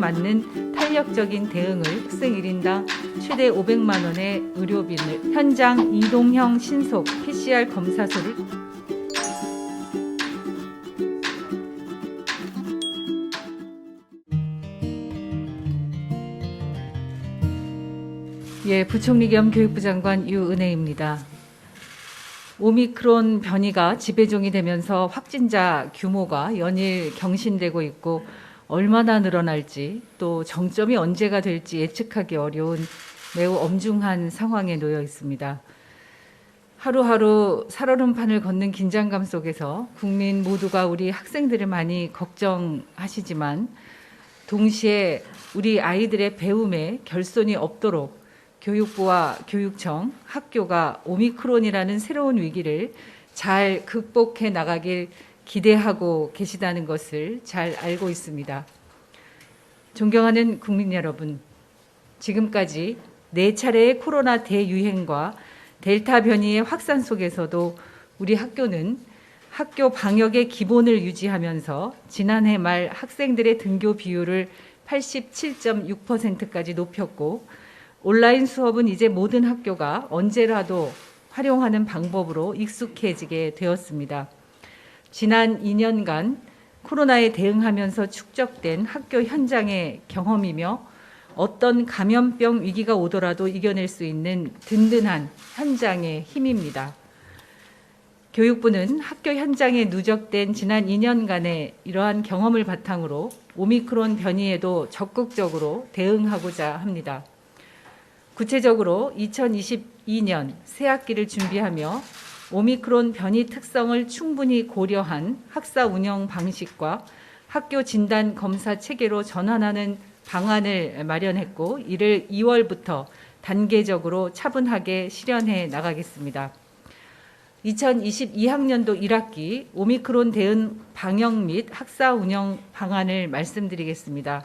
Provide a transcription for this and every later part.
맞는 탄력적인 대응을 학생 1인당 최대 500만 원의 의료비를 현장 이동형 신속 PCR 검사소를 부총리 겸 교육부 장관 유은혜입니다. 오미크론 변이가 지배종이 되면서 확진자 규모가 연일 경신되고 있고 얼마나 늘어날지 또 정점이 언제가 될지 예측하기 어려운 매우 엄중한 상황에 놓여 있습니다. 하루하루 살얼음판을 걷는 긴장감 속에서 국민 모두가 우리 학생들을 많이 걱정하시지만 동시에 우리 아이들의 배움에 결손이 없도록 교육부와 교육청, 학교가 오미크론이라는 새로운 위기를 잘 극복해 나가길 기대하고 계시다는 것을 잘 알고 있습니다. 존경하는 국민 여러분, 지금까지 4차례의 코로나 대유행과 델타 변이의 확산 속에서도 우리 학교는 학교 방역의 기본을 유지하면서 지난해 말 학생들의 등교 비율을 87.6%까지 높였고 온라인 수업은 이제 모든 학교가 언제라도 활용하는 방법으로 익숙해지게 되었습니다. 지난 2년간 코로나에 대응하면서 축적된 학교 현장의 경험이며 어떤 감염병 위기가 오더라도 이겨낼 수 있는 든든한 현장의 힘입니다. 교육부는 학교 현장에 누적된 지난 2년간의 이러한 경험을 바탕으로 오미크론 변이에도 적극적으로 대응하고자 합니다. 구체적으로 2022년 새학기를 준비하며 오미크론 변이 특성을 충분히 고려한 학사 운영 방식과 학교 진단 검사 체계로 전환하는 방안을 마련했고 이를 2월부터 단계적으로 차분하게 실현해 나가겠습니다. 2022학년도 1학기 오미크론 대응 방역 및 학사 운영 방안을 말씀드리겠습니다.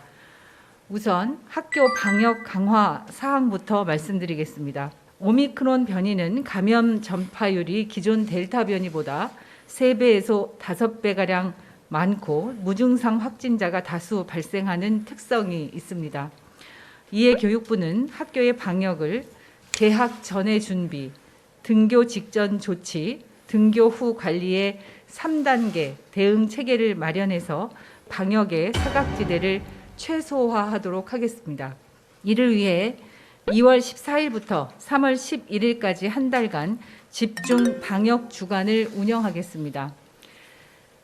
우선 학교 방역 강화 사항부터 말씀드리겠습니다. 오미크론 변이는 감염 전파율이 기존 델타 변이보다 3배에서 5배가량 많고 무증상 확진자가 다수 발생하는 특성이 있습니다. 이에 교육부는 학교의 방역을 개학 전의 준비, 등교 직전 조치, 등교 후 관리의 3단계 대응 체계를 마련해서 방역의 사각지대를 최소화하도록 하겠습니다. 이를 위해 2월 14일부터 3월 11일까지 한 달간 집중 방역 주간을 운영하겠습니다.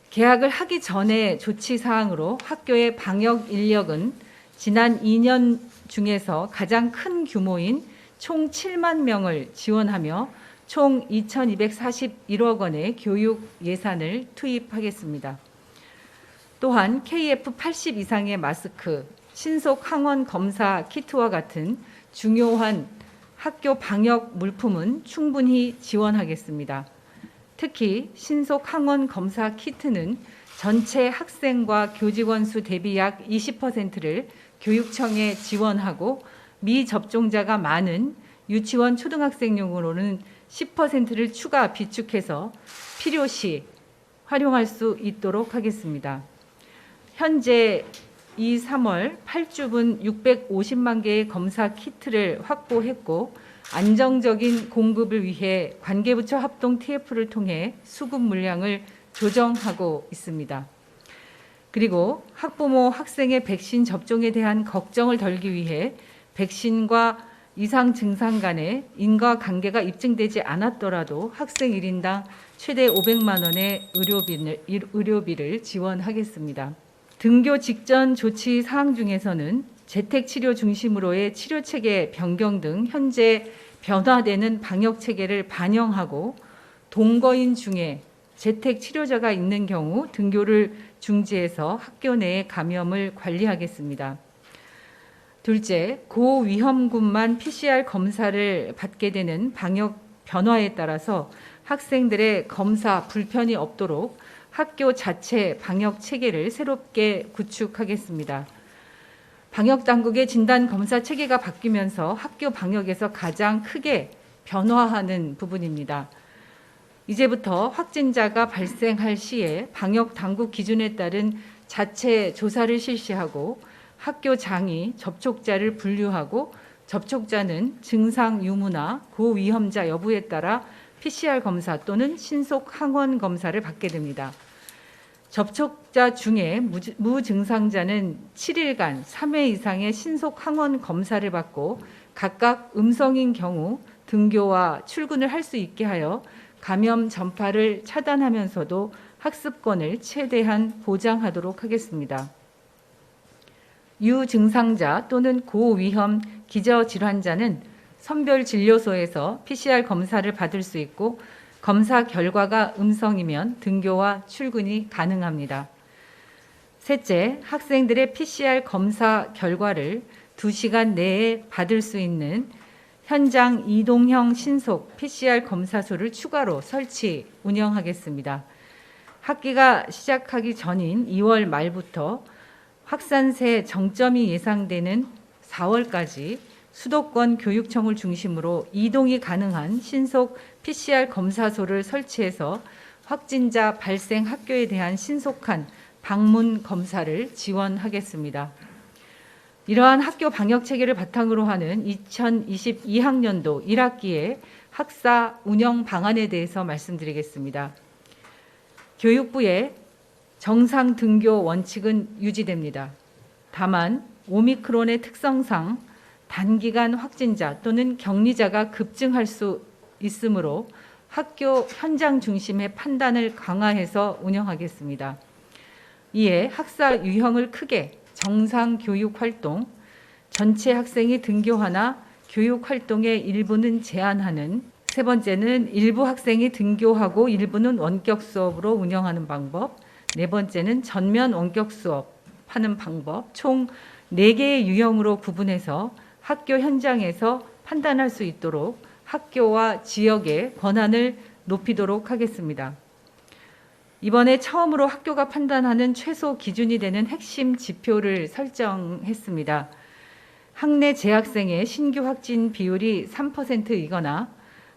개학을 하기 전에 조치 사항으로 학교의 방역 인력은 지난 2년 중에서 가장 큰 규모인 총 7만 명을 지원하며 총 2,241억 원의 교육 예산을 투입하겠습니다. 또한 KF80 이상의 마스크, 신속 항원 검사 키트와 같은 중요한 학교 방역 물품은 충분히 지원하겠습니다. 특히 신속 항원 검사 키트는 전체 학생과 교직원 수 대비 약 20%를 교육청에 지원하고 미접종자가 많은 유치원 초등학생용으로는 10%를 추가 비축해서 필요시 활용할 수 있도록 하겠습니다. 현재 2, 3월 8주분 650만 개의 검사 키트를 확보했고 안정적인 공급을 위해 관계부처 합동 TF를 통해 수급 물량을 조정하고 있습니다. 그리고 학부모, 학생의 백신 접종에 대한 걱정을 덜기 위해 백신과 이상 증상 간의 인과관계가 입증되지 않았더라도 학생 1인당 최대 500만 원의 의료비를 지원하겠습니다. 등교 직전 조치 사항 중에서는 재택치료 중심으로의 치료체계 변경 등 현재 변화되는 방역체계를 반영하고 동거인 중에 재택치료자가 있는 경우 등교를 중지해서 학교 내의 감염을 관리하겠습니다. 둘째, 고위험군만 PCR 검사를 받게 되는 방역 변화에 따라서 학생들의 검사 불편이 없도록 학교 자체 방역 체계를 새롭게 구축하겠습니다. 방역 당국의 진단 검사 체계가 바뀌면서 학교 방역에서 가장 크게 변화하는 부분입니다. 이제부터 확진자가 발생할 시에 방역 당국 기준에 따른 자체 조사를 실시하고 학교장이 접촉자를 분류하고 접촉자는 증상 유무나 고위험자 여부에 따라 PCR 검사 또는 신속 항원 검사를 받게 됩니다. 접촉자 중에 무증상자는 7일간 3회 이상의 신속 항원 검사를 받고 각각 음성인 경우 등교와 출근을 할 수 있게 하여 감염 전파를 차단하면서도 학습권을 최대한 보장하도록 하겠습니다. 유증상자 또는 고위험 기저질환자는 선별진료소에서 PCR 검사를 받을 수 있고 검사 결과가 음성이면 등교와 출근이 가능합니다. 셋째, 학생들의 PCR 검사 결과를 2시간 내에 받을 수 있는 현장 이동형 신속 PCR 검사소를 추가로 설치, 운영하겠습니다. 학기가 시작하기 전인 2월 말부터 확산세 정점이 예상되는 4월까지 수도권 교육청을 중심으로 이동이 가능한 신속 PCR 검사소를 설치해서 확진자 발생 학교에 대한 신속한 방문 검사를 지원하겠습니다. 이러한 학교 방역 체계를 바탕으로 하는 2022학년도 1학기의 학사 운영 방안에 대해서 말씀드리겠습니다. 교육부의 정상 등교 원칙은 유지됩니다. 다만 오미크론의 특성상 단기간 확진자 또는 격리자가 급증할 수 있으므로 학교 현장 중심의 판단을 강화해서 운영하겠습니다. 이에 학사 유형을 크게 정상 교육 활동, 전체 학생이 등교하나 교육 활동의 일부는 제한하는, 세 번째는 일부 학생이 등교하고 일부는 원격 수업으로 운영하는 방법, 네 번째는 전면 원격 수업하는 방법, 총 4개의 유형으로 구분해서 학교 현장에서 판단할 수 있도록 학교와 지역의 권한을 높이도록 하겠습니다. 이번에 처음으로 학교가 판단하는 최소 기준이 되는 핵심 지표를 설정했습니다. 학내 재학생의 신규 확진 비율이 3%이거나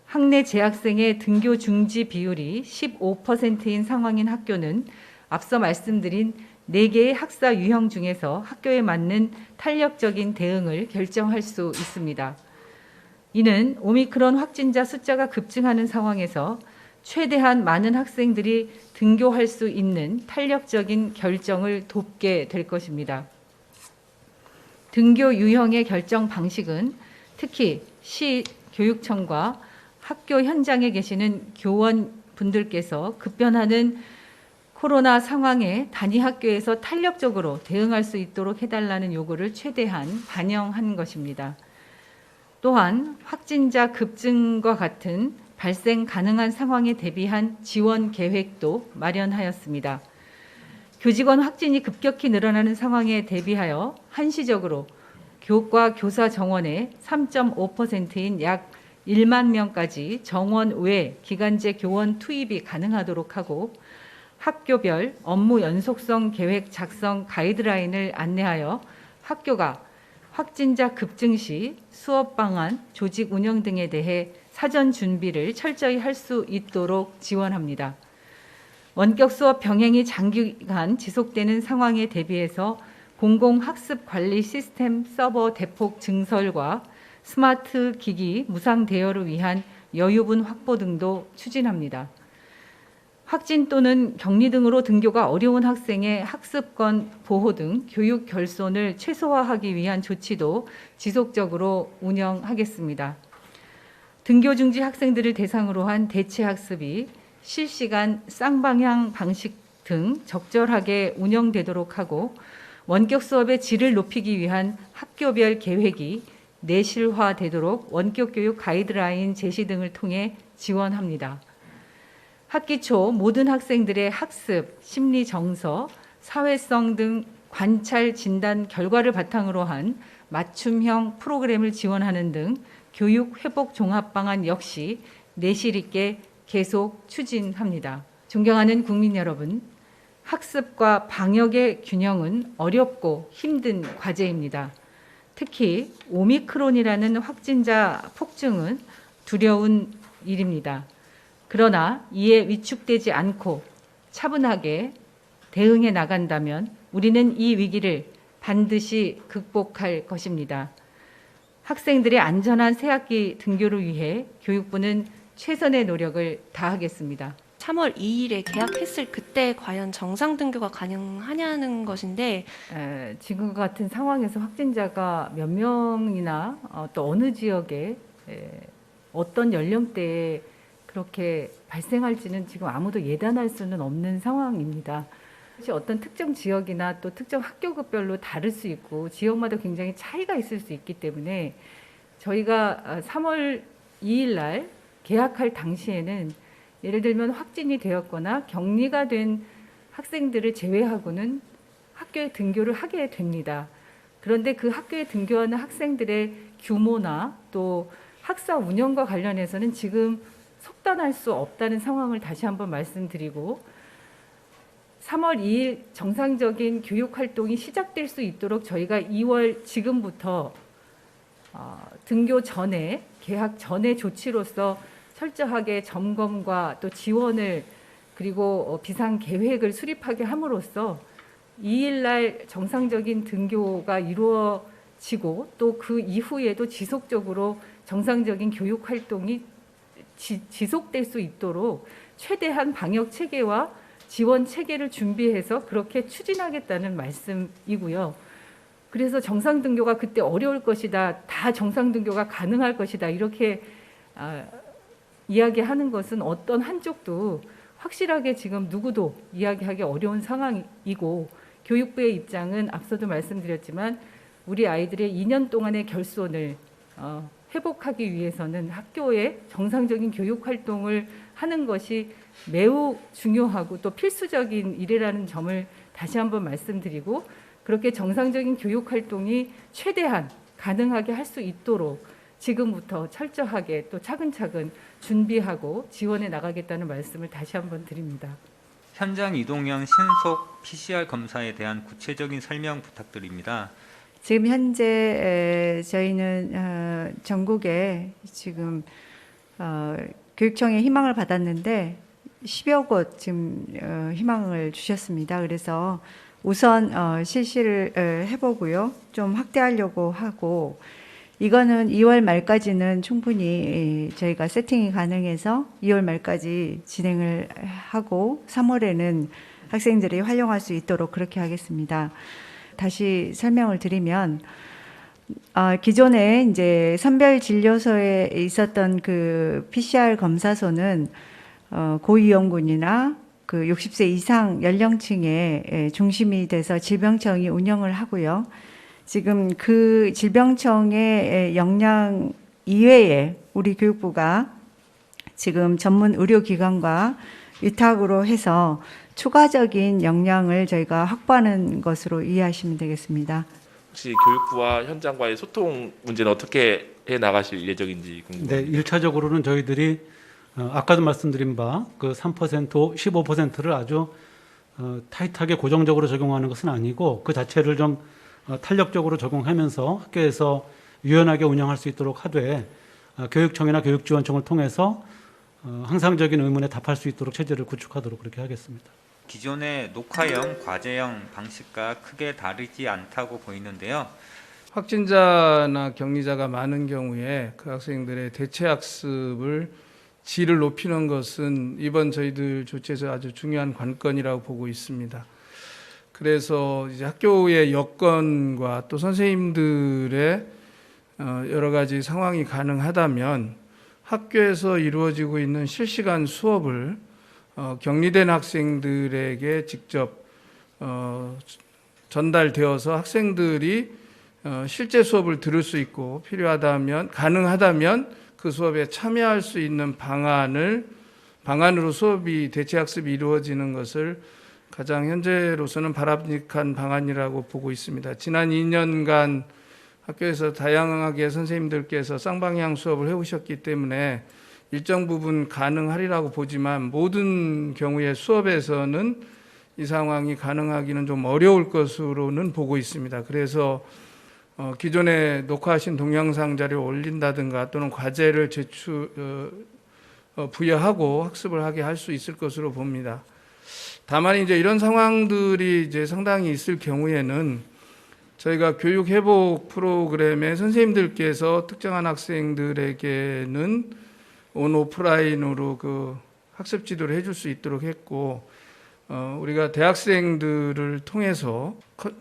학내 재학생의 등교 중지 비율이 15%인 상황인 학교는 앞서 말씀드린 4개의 학사 유형 중에서 학교에 맞는 탄력적인 대응을 결정할 수 있습니다. 이는 오미크론 확진자 숫자가 급증하는 상황에서 최대한 많은 학생들이 등교할 수 있는 탄력적인 결정을 돕게 될 것입니다. 등교 유형의 결정 방식은 특히 시 교육청과 학교 현장에 계시는 교원분들께서 급변하는 코로나 상황에 단위 학교에서 탄력적으로 대응할 수 있도록 해달라는 요구를 최대한 반영한 것입니다. 또한 확진자 급증과 같은 발생 가능한 상황에 대비한 지원 계획도 마련하였습니다. 교직원 확진이 급격히 늘어나는 상황에 대비하여 한시적으로 교과 교사 정원의 3.5%인 약 1만 명까지 정원 외 기간제 교원 투입이 가능하도록 하고 학교별 업무 연속성 계획 작성 가이드라인을 안내하여 학교가 확진자 급증 시 수업 방안, 조직 운영 등에 대해 사전 준비를 철저히 할 수 있도록 지원합니다. 원격 수업 병행이 장기간 지속되는 상황에 대비해서 공공학습 관리 시스템 서버 대폭 증설과 스마트 기기 무상 대여를 위한 여유분 확보 등도 추진합니다. 확진 또는 격리 등으로 등교가 어려운 학생의 학습권 보호 등 교육 결손을 최소화하기 위한 조치도 지속적으로 운영하겠습니다. 등교 중지 학생들을 대상으로 한 대체 학습이 실시간 쌍방향 방식 등 적절하게 운영되도록 하고 원격 수업의 질을 높이기 위한 학교별 계획이 내실화되도록 원격 교육 가이드라인 제시 등을 통해 지원합니다. 학기 초 모든 학생들의 학습, 심리 정서, 사회성 등 관찰 진단 결과를 바탕으로 한 맞춤형 프로그램을 지원하는 등 교육 회복 종합 방안 역시 내실 있게 계속 추진합니다. 존경하는 국민 여러분, 학습과 방역의 균형은 어렵고 힘든 과제입니다. 특히 오미크론이라는 확진자 폭증은 두려운 일입니다. 그러나 이에 위축되지 않고 차분하게 대응해 나간다면 우리는 이 위기를 반드시 극복할 것입니다. 학생들의 안전한 새학기 등교를 위해 교육부는 최선의 노력을 다하겠습니다. 3월 2일에 개학했을 그때 과연 정상 등교가 가능하냐는 것인데 지금 같은 상황에서 확진자가 몇 명이나 또 어느 지역에 어떤 연령대에 그렇게 발생할지는 지금 아무도 예단할 수는 없는 상황입니다. 어떤 특정 지역이나 또 특정 학교급별로 다를 수 있고 지역마다 굉장히 차이가 있을 수 있기 때문에 저희가 3월 2일 날 개학할 당시에는 예를 들면 확진이 되었거나 격리가 된 학생들을 제외하고는 학교에 등교를 하게 됩니다. 그런데 그 학교에 등교하는 학생들의 규모나 또 학사 운영과 관련해서는 지금 속단할 수 없다는 상황을 다시 한번 말씀드리고 3월 2일 정상적인 교육 활동이 시작될 수 있도록 저희가 2월 지금부터 등교 전에 개학 전의 조치로서 철저하게 점검과 또 지원을 그리고 비상 계획을 수립하게 함으로써 2일 날 정상적인 등교가 이루어지고 또 그 이후에도 지속적으로 정상적인 교육 활동이 지속될 수 있도록 최대한 방역 체계와 지원 체계를 준비해서 그렇게 추진하겠다는 말씀이고요. 그래서 정상 등교가 그때 어려울 것이다, 다 정상 등교가 가능할 것이다 이렇게 이야기하는 것은 어떤 한쪽도 확실하게 지금 누구도 이야기하기 어려운 상황이고 교육부의 입장은 앞서도 말씀드렸지만 우리 아이들의 2년 동안의 결손을 회복하기 위해서는 학교에 정상적인 교육 활동을 하는 것이 매우 중요하고 또 필수적인 일이라는 점을 다시 한번 말씀드리고 그렇게 정상적인 교육 활동이 최대한 가능하게 할 수 있도록 지금부터 철저하게 또 차근차근 준비하고 지원해 나가겠다는 말씀을 다시 한번 드립니다. 현장 이동형 신속 PCR 검사에 대한 구체적인 설명 부탁드립니다. 지금 현재 저희는 전국에 지금 교육청의 희망을 받았는데 10여 곳 지금 희망을 주셨습니다. 그래서 우선 실시를 해보고요. 좀 확대하려고 하고 이거는 2월 말까지는 충분히 저희가 세팅이 가능해서 2월 말까지 진행을 하고 3월에는 학생들이 활용할 수 있도록 그렇게 하겠습니다. 다시 설명을 드리면 기존에 이제 선별진료소에 있었던 그 PCR 검사소는 고위험군이나 그 60세 이상 연령층에 중심이 돼서 질병청이 운영을 하고요. 지금 그 질병청의 역량 이외에 우리 교육부가 지금 전문 의료기관과 위탁으로 해서 추가적인 역량을 저희가 확보하는 것으로 이해하시면 되겠습니다. 혹시 교육부와 현장과의 소통 문제는 어떻게 해 나가실 예정인지 궁금합니다. 네, 1차적으로는 저희들이 아까도 말씀드린 바 그 3%, 15%를 아주 타이트하게 고정적으로 적용하는 것은 아니고 그 자체를 좀 탄력적으로 적용하면서 학교에서 유연하게 운영할 수 있도록 하되 교육청이나 교육지원청을 통해서 항상적인 의문에 답할 수 있도록 체제를 구축하도록 그렇게 하겠습니다. 기존의 녹화형, 과제형 방식과 크게 다르지 않다고 보이는데요. 확진자나 격리자가 많은 경우에 그 학생들의 대체 학습을 질을 높이는 것은 이번 저희들 조치에서 아주 중요한 관건이라고 보고 있습니다. 그래서 이제 학교의 여건과 또 선생님들의 여러 가지 상황이 가능하다면 학교에서 이루어지고 있는 실시간 수업을 격리된 학생들에게 직접 전달되어서 학생들이 실제 수업을 들을 수 있고 필요하다면 가능하다면 그 수업에 참여할 수 있는 방안으로 수업이 대체 학습이 이루어지는 것을 가장 현재로서는 바람직한 방안이라고 보고 있습니다. 지난 2년간 학교에서 다양하게 선생님들께서 쌍방향 수업을 해오셨기 때문에 일정 부분 가능하리라고 보지만 모든 경우의 수업에서는 이 상황이 가능하기는 좀 어려울 것으로는 보고 있습니다. 그래서 기존에 녹화하신 동영상 자료를 올린다든가 또는 과제를 부여하고 학습을 하게 할 수 있을 것으로 봅니다. 다만 이제 이런 상황들이 이제 상당히 있을 경우에는 저희가 교육 회복 프로그램에 선생님들께서 특정한 학생들에게는 오프라인으로 그 학습 지도를 해줄 수 있도록 했고, 우리가 대학생들을 통해서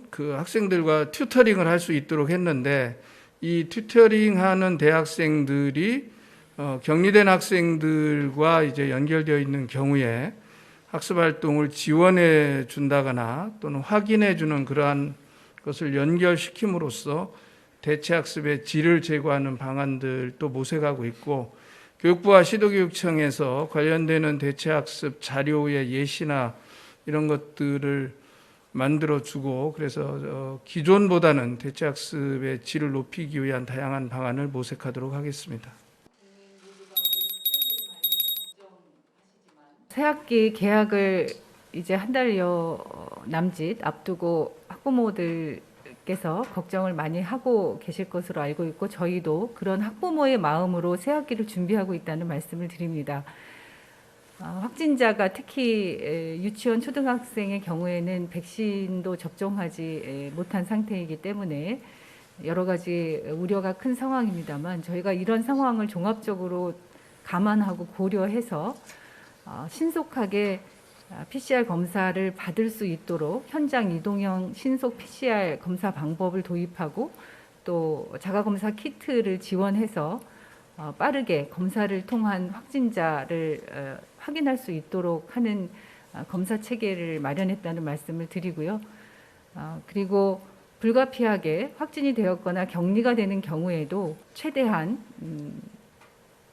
그 학생들과 튜터링을 할 수 있도록 했는데, 이 튜터링하는 대학생들이 격리된 학생들과 이제 연결되어 있는 경우에 학습 활동을 지원해 준다거나 또는 확인해 주는 그러한 것을 연결시킴으로써 대체 학습의 질을 제고하는 방안들도 모색하고 있고, 교육부와 시도교육청에서 관련되는 대체 학습 자료의 예시나 이런 것들을 만들어주고, 그래서 기존보다는 대체 학습의 질을 높이기 위한 다양한 방안을 모색하도록 하겠습니다. 새학기 개학을 이제 한 달여 남짓 앞두고 학부모들께서 걱정을 많이 하고 계실 것으로 알고 있고, 저희도 그런 학부모의 마음으로 새학기를 준비하고 있다는 말씀을 드립니다. 확진자가 특히 유치원 초등학생의 경우에는 백신도 접종하지 못한 상태이기 때문에 여러 가지 우려가 큰 상황입니다만, 저희가 이런 상황을 종합적으로 감안하고 고려해서 신속하게 PCR 검사를 받을 수 있도록 현장 이동형 신속 PCR 검사 방법을 도입하고, 또 자가검사 키트를 지원해서 빠르게 검사를 통한 확진자를 확인할 수 있도록 하는 검사 체계를 마련했다는 말씀을 드리고요. 그리고 불가피하게 확진이 되었거나 격리가 되는 경우에도 최대한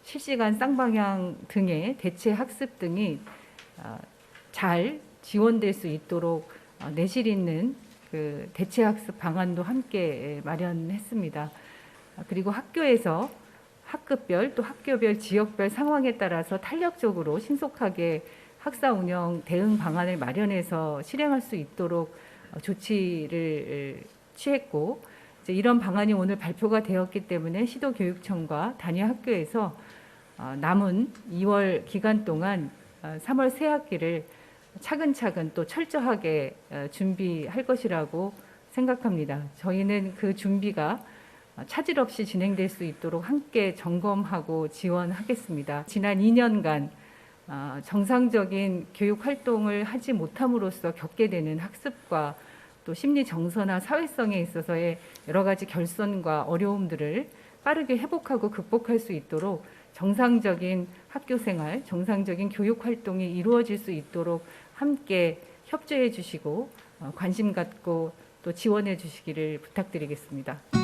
실시간 쌍방향 등의 대체 학습 등이 잘 지원될 수 있도록 내실 있는 그 대체 학습 방안도 함께 마련했습니다. 그리고 학교에서 학급별 또 학교별 지역별 상황에 따라서 탄력적으로 신속하게 학사 운영 대응 방안을 마련해서 실행할 수 있도록 조치를 취했고, 이제 이런 방안이 오늘 발표가 되었기 때문에 시도교육청과 단위 학교에서 남은 2월 기간 동안 3월 새 학기를 차근차근 또 철저하게 준비할 것이라고 생각합니다. 저희는 그 준비가 차질 없이 진행될 수 있도록 함께 점검하고 지원하겠습니다. 지난 2년간 정상적인 교육 활동을 하지 못함으로써 겪게 되는 학습과 또 심리 정서나 사회성에 있어서의 여러 가지 결손과 어려움들을 빠르게 회복하고 극복할 수 있도록 정상적인 학교 생활, 정상적인 교육 활동이 이루어질 수 있도록 함께 협조해 주시고 관심 갖고 또 지원해 주시기를 부탁드리겠습니다.